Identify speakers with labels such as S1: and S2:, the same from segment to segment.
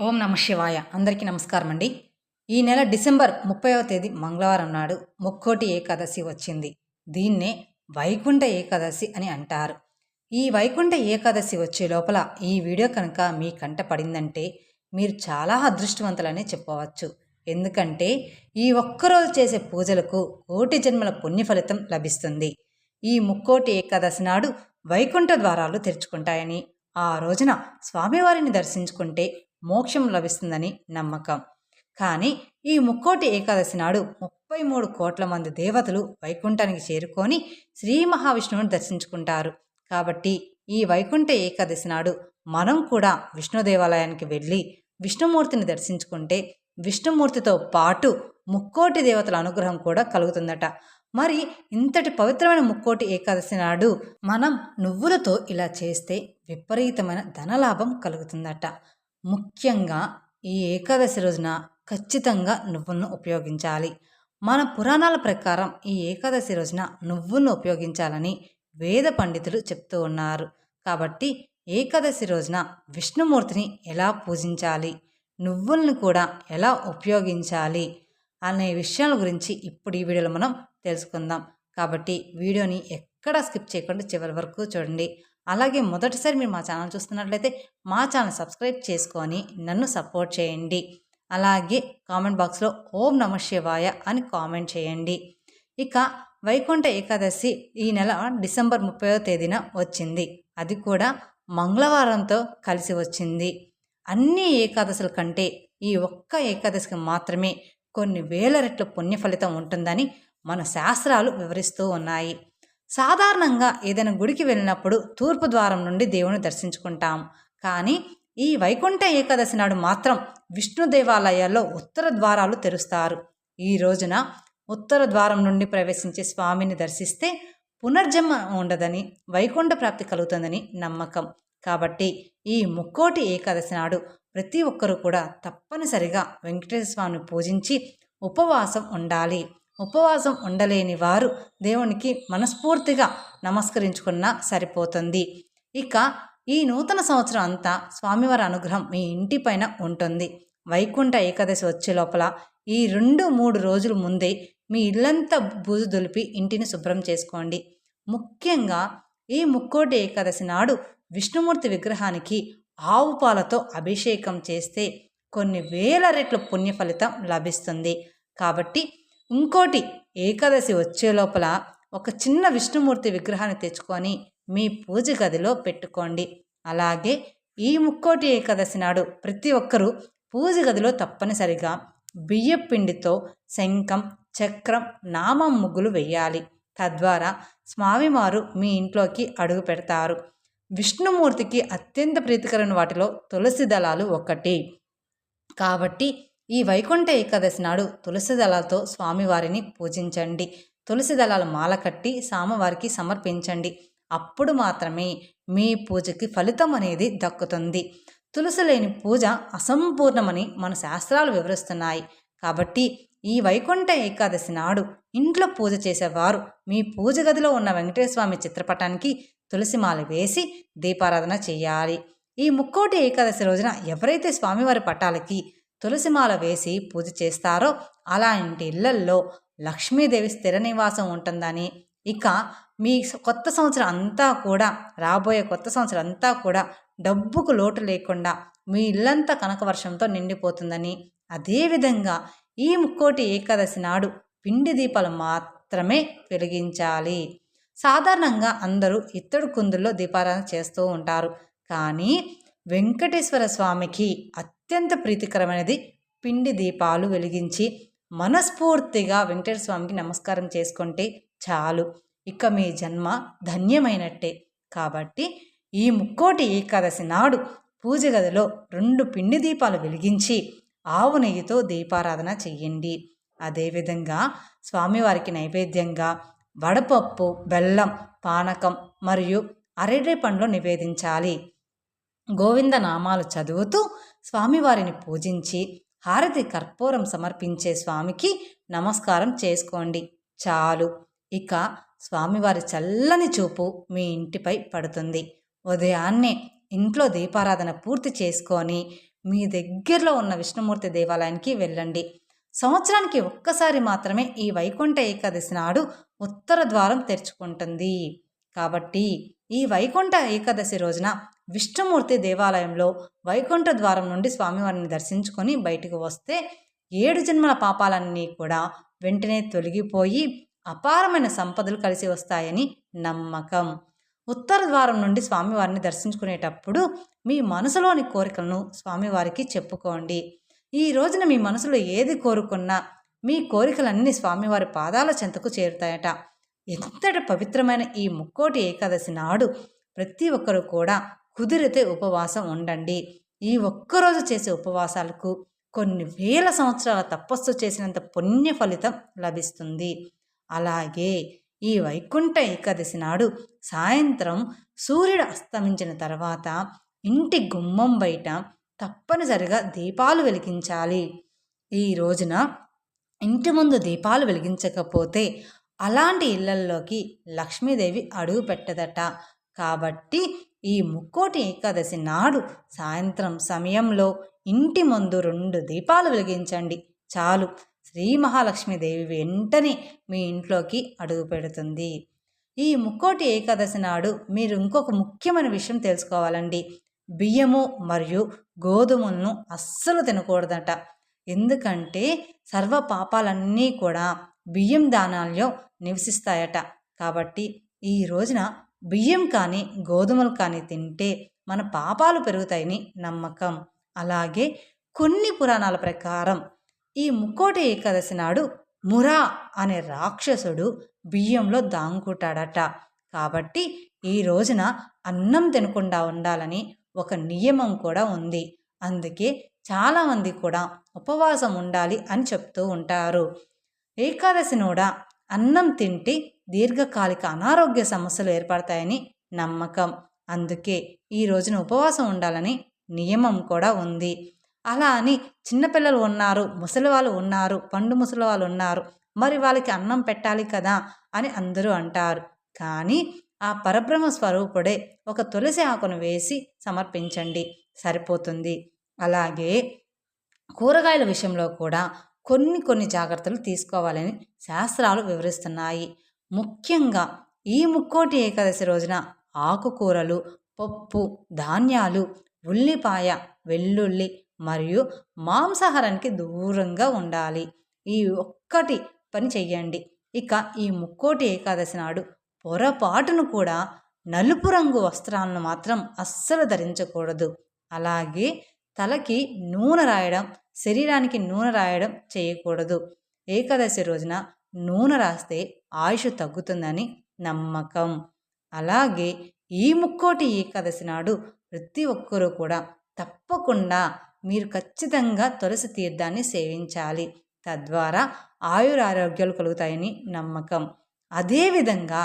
S1: ఓం నమ శివాయ. అందరికీ నమస్కారం అండి. ఈ నెల డిసెంబర్ 30వ తేదీ మంగళవారం నాడు ముక్కోటి ఏకాదశి వచ్చింది. దీన్నే వైకుంఠ ఏకాదశి అని అంటారు. ఈ వైకుంఠ ఏకాదశి వచ్చే లోపల ఈ వీడియో కనుక మీ కంట పడిందంటే మీరు చాలా అదృష్టవంతులనే చెప్పవచ్చు. ఎందుకంటే ఈ ఒక్కరోజు చేసే పూజలకు కోటి జన్మల పుణ్య ఫలితం లభిస్తుంది. ఈ ముక్కోటి ఏకాదశి నాడు వైకుంఠ ద్వారాలు తెరుచుకుంటాయని, ఆ రోజున స్వామివారిని దర్శించుకుంటే మోక్షం లభిస్తుందని నమ్మకం. కానీ ఈ ముక్కోటి ఏకాదశి నాడు 33 కోట్ల మంది దేవతలు వైకుంఠానికి చేరుకొని శ్రీ మహావిష్ణువుని దర్శించుకుంటారు. కాబట్టి ఈ వైకుంఠ ఏకాదశి నాడు మనం కూడా విష్ణు దేవాలయానికి వెళ్ళి విష్ణుమూర్తిని దర్శించుకుంటే విష్ణుమూర్తితో పాటు ముక్కోటి దేవతల అనుగ్రహం కూడా కలుగుతుందట. మరి ఇంతటి పవిత్రమైన ముక్కోటి ఏకాదశి నాడు మనం నువ్వులతో ఇలా చేస్తే విపరీతమైన ధనలాభం కలుగుతుందట. ముఖ్యంగా ఈ ఏకాదశి రోజున ఖచ్చితంగా నువ్వులను ఉపయోగించాలి. మన పురాణాల ప్రకారం ఈ ఏకాదశి రోజున నువ్వులను ఉపయోగించాలని వేద పండితులు చెప్తూ ఉన్నారు. కాబట్టి ఏకాదశి రోజున విష్ణుమూర్తిని ఎలా పూజించాలి, నువ్వులను కూడా ఎలా ఉపయోగించాలి అనే విషయాల గురించి ఇప్పుడు ఈ వీడియోలో మనం తెలుసుకుందాం. కాబట్టి వీడియోని ఎక్కడా స్కిప్ చేయకుండా చివరి వరకు చూడండి. అలాగే మొదటిసారి మీరు మా ఛానల్ చూస్తున్నట్లయితే మా ఛానల్ సబ్స్క్రైబ్ చేసుకొని నన్ను సపోర్ట్ చేయండి. అలాగే కామెంట్ బాక్స్లో ఓం నమ శివాయ అని కామెంట్ చేయండి. ఇక వైకుంఠ ఏకాదశి ఈ నెల డిసెంబర్ 30వ తేదీన వచ్చింది. అది కూడా మంగళవారంతో కలిసి వచ్చింది. అన్ని ఏకాదశుల కంటే ఈ ఒక్క ఏకాదశికి మాత్రమే కొన్ని వేల రెట్ల పుణ్య ఫలితం ఉంటుందని మన శాస్త్రాలు వివరిస్తూ ఉన్నాయి. సాధారణంగా ఏదైనా గుడికి వెళ్ళినప్పుడు తూర్పు ద్వారం నుండి దేవుని దర్శించుకుంటాం. కానీ ఈ వైకుంఠ ఏకాదశి నాడు మాత్రం విష్ణు దేవాలయాల్లో ఉత్తర ద్వారాలు తెరుస్తారు. ఈ రోజున ఉత్తర ద్వారం నుండి ప్రవేశించే స్వామిని దర్శిస్తే పునర్జన్మ ఉండదని, వైకుంఠ ప్రాప్తి కలుగుతుందని నమ్మకం. కాబట్టి ఈ ముక్కోటి ఏకాదశి నాడు ప్రతి ఒక్కరూ కూడా తప్పనిసరిగా వెంకటేశ్వర స్వామిని పూజించి ఉపవాసం ఉండాలి. ఉపవాసం ఉండలేని వారు దేవునికి మనస్ఫూర్తిగా నమస్కరించుకున్నా సరిపోతుంది. ఇక ఈ నూతన సంవత్సరం అంతా స్వామివారి అనుగ్రహం మీ ఇంటిపైన ఉంటుంది. వైకుంఠ ఏకాదశి వచ్చే లోపల ఈ 2-3 రోజుల ముందే మీ ఇల్లంతా బూజు దులిపి ఇంటిని శుభ్రం చేసుకోండి. ముఖ్యంగా ఈ ముక్కోటి ఏకాదశి నాడు విష్ణుమూర్తి విగ్రహానికి ఆవు పాలతో అభిషేకం చేస్తే కొన్ని వేల రెట్ల పుణ్య ఫలితం లభిస్తుంది. కాబట్టి ఇంకోటి ఏకాదశి వచ్చే లోపల ఒక చిన్న విష్ణుమూర్తి విగ్రహాన్ని తెచ్చుకొని మీ పూజ గదిలో పెట్టుకోండి. అలాగే ఈ ముక్కోటి ఏకాదశి నాడు ప్రతి ఒక్కరూ పూజ గదిలో తప్పనిసరిగా బియ్యం పిండితో శంఖం, చక్రం, నామం ముగ్గులు వేయాలి. తద్వారా స్వామివారు మీ ఇంట్లోకి అడుగు పెడతారు. విష్ణుమూర్తికి అత్యంత ప్రీతికరమైన వాటిలో తులసి దళాలు ఒకటి. కాబట్టి ఈ వైకుంఠ ఏకాదశి నాడు తులసి దళాలతో స్వామివారిని పూజించండి. తులసి దళాల మాల కట్టి స్వామివారికి సమర్పించండి. అప్పుడు మాత్రమే మీ పూజకి ఫలితం అనేది దక్కుతుంది. తులసి లేని పూజ అసంపూర్ణమని మన శాస్త్రాలు వివరిస్తున్నాయి. కాబట్టి ఈ వైకుంఠ ఏకాదశి నాడు ఇంట్లో పూజ చేసేవారు మీ పూజ గదిలో ఉన్న వెంకటేశ్వర స్వామి చిత్రపటానికి తులసిమాల వేసి దీపారాధన చేయాలి. ఈ ముక్కోటి ఏకాదశి రోజున ఎవరైతే స్వామివారి పటాలకి తులసిమాల వేసి పూజ చేస్తారో అలాంటి ఇళ్లల్లో లక్ష్మీదేవి స్థిర నివాసం ఉంటుందని, ఇక మీ కొత్త సంవత్సరం అంతా కూడా, రాబోయే కొత్త సంవత్సరం అంతా కూడా డబ్బుకు లోటు లేకుండా మీ ఇల్లంతా కనకవర్షంతో నిండిపోతుందని, అదేవిధంగా ఈ ముక్కోటి ఏకాదశి నాడు పిండి దీపాలు మాత్రమే వెలిగించాలి. సాధారణంగా అందరూ ఇత్తడి కుందుల్లో దీపారాధన చేస్తూ ఉంటారు. కానీ వెంకటేశ్వర స్వామికి అత్యంత ప్రీతికరమైనది పిండి దీపాలు వెలిగించి మనస్ఫూర్తిగా వెంకటేశ్వర స్వామికి నమస్కారం చేసుకుంటే చాలు, ఇక మీ జన్మ ధన్యమైనట్టే. కాబట్టి ఈ ముక్కోటి ఏకాదశి నాడు పూజ గదిలో 2 పిండి దీపాలు వెలిగించి ఆవు నెయ్యితో దీపారాధన చెయ్యండి. అదేవిధంగా స్వామివారికి నైవేద్యంగా వడపప్పు, బెల్లం, పానకం మరియు అరటి పండ్లు నివేదించాలి. గోవింద నామాలు చదువుతూ స్వామివారిని పూజించి హారతి కర్పూరం సమర్పించే స్వామికి నమస్కారం చేసుకోండి. చాలు, ఇక స్వామివారి చల్లని చూపు మీ ఇంటిపై పడుతుంది. ఉదయాన్నే ఇంట్లో దీపారాధన పూర్తి చేసుకొని మీ దగ్గరలో ఉన్న విష్ణుమూర్తి దేవాలయానికి వెళ్ళండి. సంవత్సరానికి ఒక్కసారి మాత్రమే ఈ వైకుంఠ ఏకాదశి నాడు ఉత్తర ద్వారం తెరుచుకుంటుంది. కాబట్టి ఈ వైకుంఠ ఏకాదశి రోజున విష్ణుమూర్తి దేవాలయంలో వైకుంఠ ద్వారం నుండి స్వామివారిని దర్శించుకొని బయటకు వస్తే 7 జన్మల పాపాలన్నీ కూడా వెంటనే తొలగిపోయి అపారమైన సంపదలు కలిసి వస్తాయని నమ్మకం. ఉత్తర ద్వారం నుండి స్వామివారిని దర్శించుకునేటప్పుడు మీ మనసులోని కోరికలను స్వామివారికి చెప్పుకోండి. ఈ రోజున మీ మనసులో ఏది కోరుకున్నా మీ కోరికలన్నీ స్వామివారి పాదాల చెంతకు చేరుతాయట. ఎంతటి పవిత్రమైన ఈ ముక్కోటి ఏకాదశి నాడు ప్రతి ఒక్కరూ కూడా కుదిరితే ఉపవాసం ఉండండి. ఈ ఒక్కరోజు చేసే ఉపవాసాలకు కొన్ని వేల సంవత్సరాల తపస్సు చేసినంత పుణ్య ఫలితం లభిస్తుంది. అలాగే ఈ వైకుంఠ ఏకాదశి నాడు సాయంత్రం సూర్యుడు అస్తమించిన తర్వాత ఇంటి గుమ్మం బయట తప్పనిసరిగా దీపాలు వెలిగించాలి. ఈ రోజున ఇంటి ముందు దీపాలు వెలిగించకపోతే అలాంటి ఇళ్లల్లోకి లక్ష్మీదేవి అడుగు పెట్టదట. కాబట్టి ఈ ముక్కోటి ఏకాదశి నాడు సాయంత్రం సమయంలో ఇంటి ముందు 2 దీపాలు వెలిగించండి చాలు. శ్రీ మహాలక్ష్మీదేవి వెంటనే మీ ఇంట్లోకి అడుగు పెడుతుంది. ఈ ముక్కోటి ఏకాదశి నాడు మీరు ఇంకొక ముఖ్యమైన విషయం తెలుసుకోవాలండి. బియ్యము మరియు గోధుమలను అస్సలు తినకూడదట. ఎందుకంటే సర్వ పాపాలన్నీ కూడా బియ్యం దానాల్లో నివసిస్తాయట. కాబట్టి ఈ రోజున బియ్యం కానీ గోధుమలు కానీ తింటే మన పాపాలు పెరుగుతాయని నమ్మకం. అలాగే కొన్ని పురాణాల ప్రకారం ఈ ముక్కోటి ఏకాదశి నాడు మురా అనే రాక్షసుడు బియ్యంలో దాంగుంటాడట. కాబట్టి ఈ రోజున అన్నం తినకుండా ఉండాలని ఒక నియమం కూడా ఉంది. అందుకే చాలామంది కూడా ఉపవాసం ఉండాలి అని చెప్తూ ఉంటారు. ఏకాదశి నోడ అన్నం తింటే దీర్ఘకాలిక అనారోగ్య సమస్యలు ఏర్పడతాయని నమ్మకం. అందుకే ఈ రోజున ఉపవాసం ఉండాలని నియమం కూడా ఉంది. అలా అని చిన్నపిల్లలు ఉన్నారు, ముసలి వాళ్ళు ఉన్నారు, పండు ముసలి వాళ్ళు ఉన్నారు, మరి వాళ్ళకి అన్నం పెట్టాలి కదా అని అందరూ అంటారు. కానీ ఆ పరబ్రహ్మ స్వరూపుడే ఒక తులసి ఆకును వేసి సమర్పించండి, సరిపోతుంది. అలాగే కూరగాయల విషయంలో కూడా కొన్ని జాగ్రత్తలు తీసుకోవాలని శాస్త్రాలు వివరిస్తున్నాయి. ముఖ్యంగా ఈ ముక్కోటి ఏకాదశి రోజున ఆకుకూరలు, పప్పు, ధాన్యాలు, ఉల్లిపాయ, వెల్లుల్లి మరియు మాంసాహారానికి దూరంగా ఉండాలి. ఈ ఒక్కటి పని చెయ్యండి. ఇక ఈ ముక్కోటి ఏకాదశి నాడు పొరపాటును కూడా నలుపు రంగు వస్త్రాలను మాత్రం అస్సలు ధరించకూడదు. అలాగే తలకి నూనె రాయడం, శరీరానికి నూనె రాయడం చేయకూడదు. ఏకాదశి రోజున నూనె రాస్తే ఆయుష్ తగ్గుతుందని నమ్మకం. అలాగే ఈ ముక్కోటి ఏకాదశి నాడు ప్రతి ఒక్కరూ కూడా తప్పకుండా మీరు ఖచ్చితంగా తులసి తీర్థాన్ని సేవించాలి. తద్వారా ఆయురారోగ్యాలు కలుగుతాయని నమ్మకం. అదేవిధంగా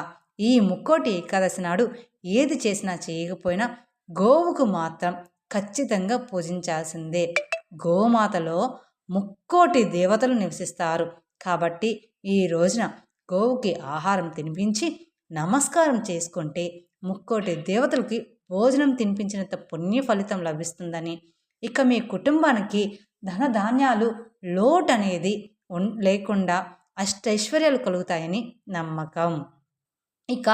S1: ఈ ముక్కోటి ఏకాదశి నాడు ఏది చేసినా చేయకపోయినా గోవుకు మాత్రం ఖచ్చితంగా పూజించాల్సిందే. గోమాతలో ముక్కోటి దేవతలు నివసిస్తారు. కాబట్టి ఈ రోజున గోవుకి ఆహారం తినిపించి నమస్కారం చేసుకుంటే ముక్కోటి దేవతలకి భోజనం తినిపించినంత పుణ్య ఫలితం లభిస్తుందని, ఇక మీ కుటుంబానికి ధనధాన్యాలు లోటు అనేది లేకుండా అష్టైశ్వర్యాలు కలుగుతాయని నమ్మకం. ఇక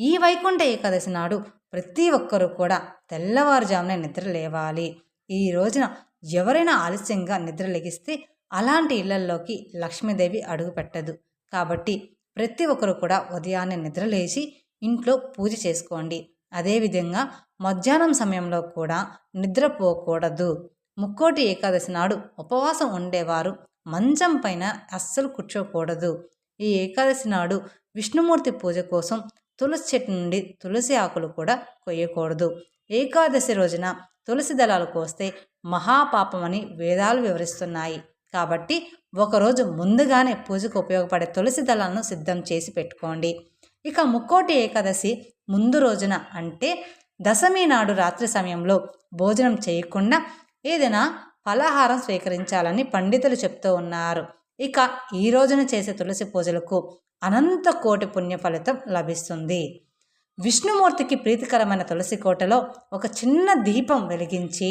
S1: ఈ వైకుంఠ ఏకాదశి నాడు ప్రతి ఒక్కరూ కూడా తెల్లవారుజామునే నిద్ర లేవాలి. ఈ రోజున ఎవరైనా ఆలస్యంగా నిద్ర లెగిస్తే అలాంటి ఇళ్లల్లోకి లక్ష్మీదేవి అడుగు పెట్టదు. కాబట్టి ప్రతి ఒక్కరు కూడా ఉదయాన్నే నిద్రలేచి ఇంట్లో పూజ చేసుకోండి. అదేవిధంగా మధ్యాహ్నం సమయంలో కూడా నిద్రపోకూడదు. ముక్కోటి ఏకాదశి నాడు ఉపవాసం ఉండేవారు మంచం పైన అస్సలు కూర్చోకూడదు. ఈ ఏకాదశి నాడు విష్ణుమూర్తి పూజ కోసం తులసి చెట్టు నుండి తులసి ఆకులు కూడా కొయ్యకూడదు. ఏకాదశి రోజున తులసి దళాలు కోస్తే మహాపాపమని వేదాలు వివరిస్తున్నాయి. కాబట్టి ఒకరోజు ముందుగానే పూజకు ఉపయోగపడే తులసి దళాలను సిద్ధం చేసి పెట్టుకోండి. ఇక ముక్కోటి ఏకాదశి ముందు రోజున అంటే దశమి నాడు రాత్రి సమయంలో భోజనం చేయకుండా ఏదైనా ఫలాహారం స్వీకరించాలని పండితులు చెప్తూ ఉన్నారు. ఇక ఈ రోజున చేసే తులసి పూజలకు అనంత కోటి పుణ్య ఫలితం లభిస్తుంది. విష్ణుమూర్తికి ప్రీతికరమైన తులసి కోటలో ఒక చిన్న దీపం వెలిగించి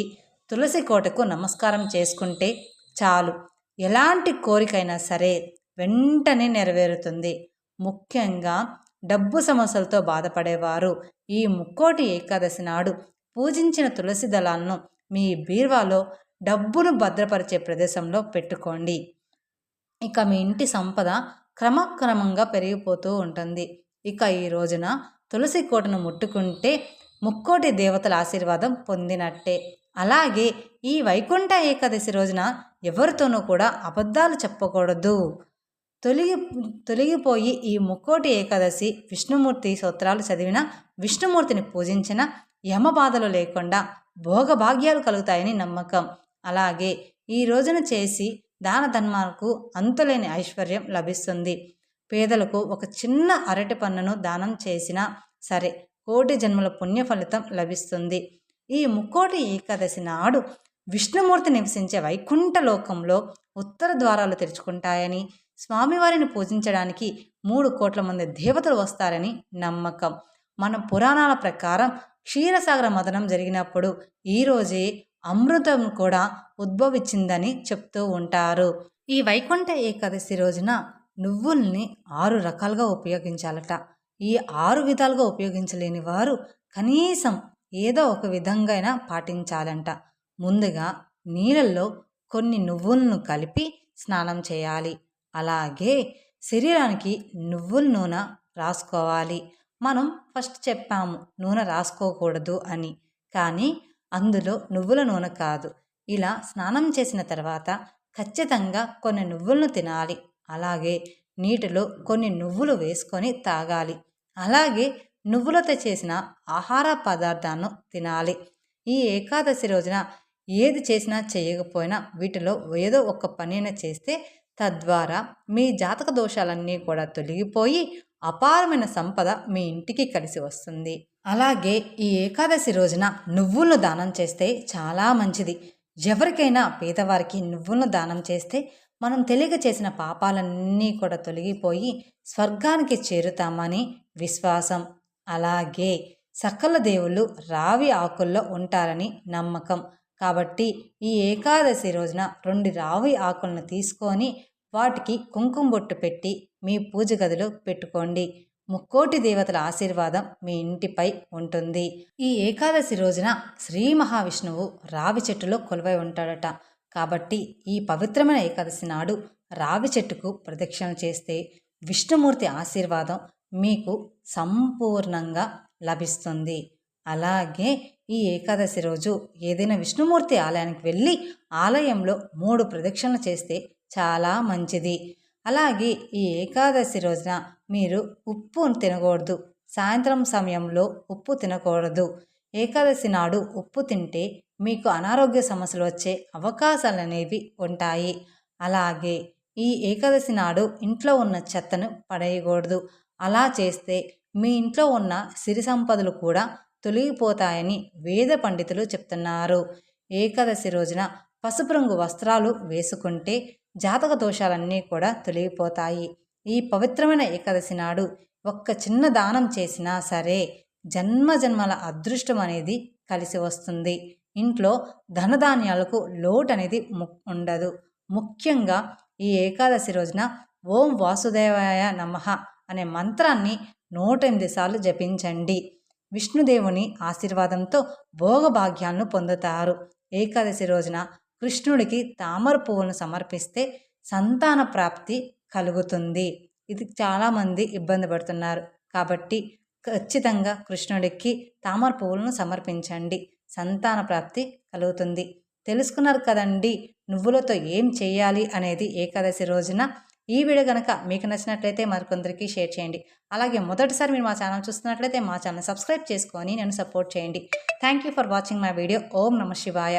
S1: తులసి కోటకు నమస్కారం చేసుకుంటే చాలు, ఎలాంటి కోరికైనా సరే వెంటనే నెరవేరుతుంది. ముఖ్యంగా డబ్బు సమస్యలతో బాధపడేవారు ఈ ముక్కోటి ఏకాదశి నాడు పూజించిన తులసి దళాలను మీ బీరువాలో డబ్బును భద్రపరిచే ప్రదేశంలో పెట్టుకోండి. ఇక మీ ఇంటి సంపద క్రమక్రమంగా పెరిగిపోతూ ఉంటుంది. ఇక ఈ రోజున తులసి కోటను ముట్టుకుంటే ముక్కోటి దేవతల ఆశీర్వాదం పొందినట్టే. అలాగే ఈ వైకుంఠ ఏకాదశి రోజున ఎవరితోనూ కూడా అబద్ధాలు చెప్పకూడదు. తొలగిపోయి ఈ ముక్కోటి ఏకాదశి విష్ణుమూర్తి స్తోత్రాలు చదివిన, విష్ణుమూర్తిని పూజించిన యమబాధలు లేకుండా భోగభాగ్యాలు కలుగుతాయని నమ్మకం. అలాగే ఈ రోజున చేసి దాన ధర్మాలకు అంతులేని ఐశ్వర్యం లభిస్తుంది. పేదలకు ఒక చిన్న అరటి పన్నును దానం చేసినా సరే కోటి జన్మల పుణ్య ఫలితం లభిస్తుంది. ఈ ముక్కోటి ఏకాదశి నాడు విష్ణుమూర్తి నివసించే వైకుంఠ లోకంలో ఉత్తర ద్వారాలు తెరుచుకుంటాయని, స్వామివారిని పూజించడానికి 3 కోట్ల మంది దేవతలు వస్తారని నమ్మకం. మన పురాణాల ప్రకారం క్షీరసాగర మథనం జరిగినప్పుడు ఈరోజే అమృతం కూడా ఉద్భవించిందని చెప్తూ ఉంటారు. ఈ వైకుంఠ ఏకాదశి రోజున నువ్వుల్ని 6 రకాలుగా ఉపయోగించాలట. ఈ 6 విధాలుగా ఉపయోగించలేని వారు కనీసం ఏదో ఒక విధంగా పాటించాలంట. ముందుగా నీళ్ళల్లో కొన్ని నువ్వులను కలిపి స్నానం చేయాలి. అలాగే శరీరానికి నువ్వుల నూనె రాసుకోవాలి. మనం ఫస్ట్ చెప్పాము నూనె రాసుకోకూడదు అని, కానీ అందులో నువ్వుల నూనె కాదు. ఇలా స్నానం చేసిన తర్వాత ఖచ్చితంగా కొన్ని నువ్వులను తినాలి. అలాగే నీటిలో కొన్ని నువ్వులు వేసుకొని తాగాలి. అలాగే నువ్వులతో చేసిన ఆహార పదార్థాలను తినాలి. ఈ ఏకాదశి రోజున ఏది చేసినా చేయకపోయినా వీటిలో ఏదో ఒక పనిని చేస్తే తద్వారా మీ జాతక దోషాలన్నీ కూడా తొలగిపోయి అపారమైన సంపద మీ ఇంటికి కలిసి వస్తుంది. అలాగే ఈ ఏకాదశి రోజున నువ్వులను దానం చేస్తే చాలా మంచిది. ఎవరికైనా పేదవారికి నువ్వులను దానం చేస్తే మనం తెలియక చేసిన పాపాలన్నీ కూడా తొలగిపోయి స్వర్గానికి చేరుతామని విశ్వాసం. అలాగే సకల దేవుళ్ళు రావి ఆకుల్లో ఉంటారని నమ్మకం. కాబట్టి ఈ ఏకాదశి రోజున 2 రావి ఆకులను తీసుకొని వాటికి కుంకుమ బొట్టు పెట్టి మీ పూజ గదిలో పెట్టుకోండి. ముక్కోటి దేవతల ఆశీర్వాదం మీ ఇంటిపై ఉంటుంది. ఈ ఏకాదశి రోజున శ్రీ మహావిష్ణువు రావి చెట్టులో కొలువై ఉంటాడట. కాబట్టి ఈ పవిత్రమైన ఏకాదశి నాడు రావి చెట్టుకు ప్రదక్షిణ చేస్తే విష్ణుమూర్తి ఆశీర్వాదం మీకు సంపూర్ణంగా లభిస్తుంది. అలాగే ఈ ఏకాదశి రోజు ఏదైనా విష్ణుమూర్తి ఆలయానికి వెళ్ళి ఆలయంలో 3 ప్రదక్షిణలు చేస్తే చాలా మంచిది. అలాగే ఈ ఏకాదశి రోజున మీరు ఉప్పు తినకూడదు. సాయంత్రం సమయంలో ఉప్పు తినకూడదు. ఏకాదశి నాడు ఉప్పు తింటే మీకు అనారోగ్య సమస్యలు వచ్చే అవకాశాలు అనేవి ఉంటాయి. అలాగే ఈ ఏకాదశి నాడు ఇంట్లో ఉన్న చెత్తను పడేయకూడదు. అలా చేస్తే మీ ఇంట్లో ఉన్న సిరి సంపదలు కూడా తొలగిపోతాయని వేద పండితులు చెప్తున్నారు. ఏకాదశి రోజున పసుపు రంగు వస్త్రాలు వేసుకుంటే జాతక దోషాలన్నీ కూడా తొలగిపోతాయి. ఈ పవిత్రమైన ఏకాదశి నాడు ఒక్క చిన్న దానం చేసినా సరే జన్మజన్మల అదృష్టం అనేది కలిసి వస్తుంది. ఇంట్లో ధనధాన్యాలకు లోటు అనేది ఉండదు. ముఖ్యంగా ఈ ఏకాదశి రోజున ఓం వాసుదేవాయ నమః అనే మంత్రాన్ని 108 సార్లు జపించండి. విష్ణుదేవుని ఆశీర్వాదంతో భోగభాగ్యాలను పొందుతారు. ఏకాదశి రోజున కృష్ణుడికి తామర పువ్వులను సమర్పిస్తే సంతాన ప్రాప్తి కలుగుతుంది. ఇది చాలామంది ఇబ్బంది పడుతున్నారు. కాబట్టి ఖచ్చితంగా కృష్ణుడికి తామర పువ్వులను సమర్పించండి. సంతాన ప్రాప్తి కలుగుతుంది. తెలుసుకున్నారు కదండి నువ్వులతో ఏం చేయాలి అనేది ఏకాదశి రోజున. ఈ వీడియో కనుక మీకు నచ్చినట్లయితే మరికొందరికి షేర్ చేయండి. అలాగే మొదటిసారి మీరు మా ఛానల్ చూస్తున్నట్లయితే మా ఛానల్ సబ్స్క్రైబ్ చేసుకొని నన్ను సపోర్ట్ చేయండి. Thank you for watching my video. ఓం నమః శివాయ.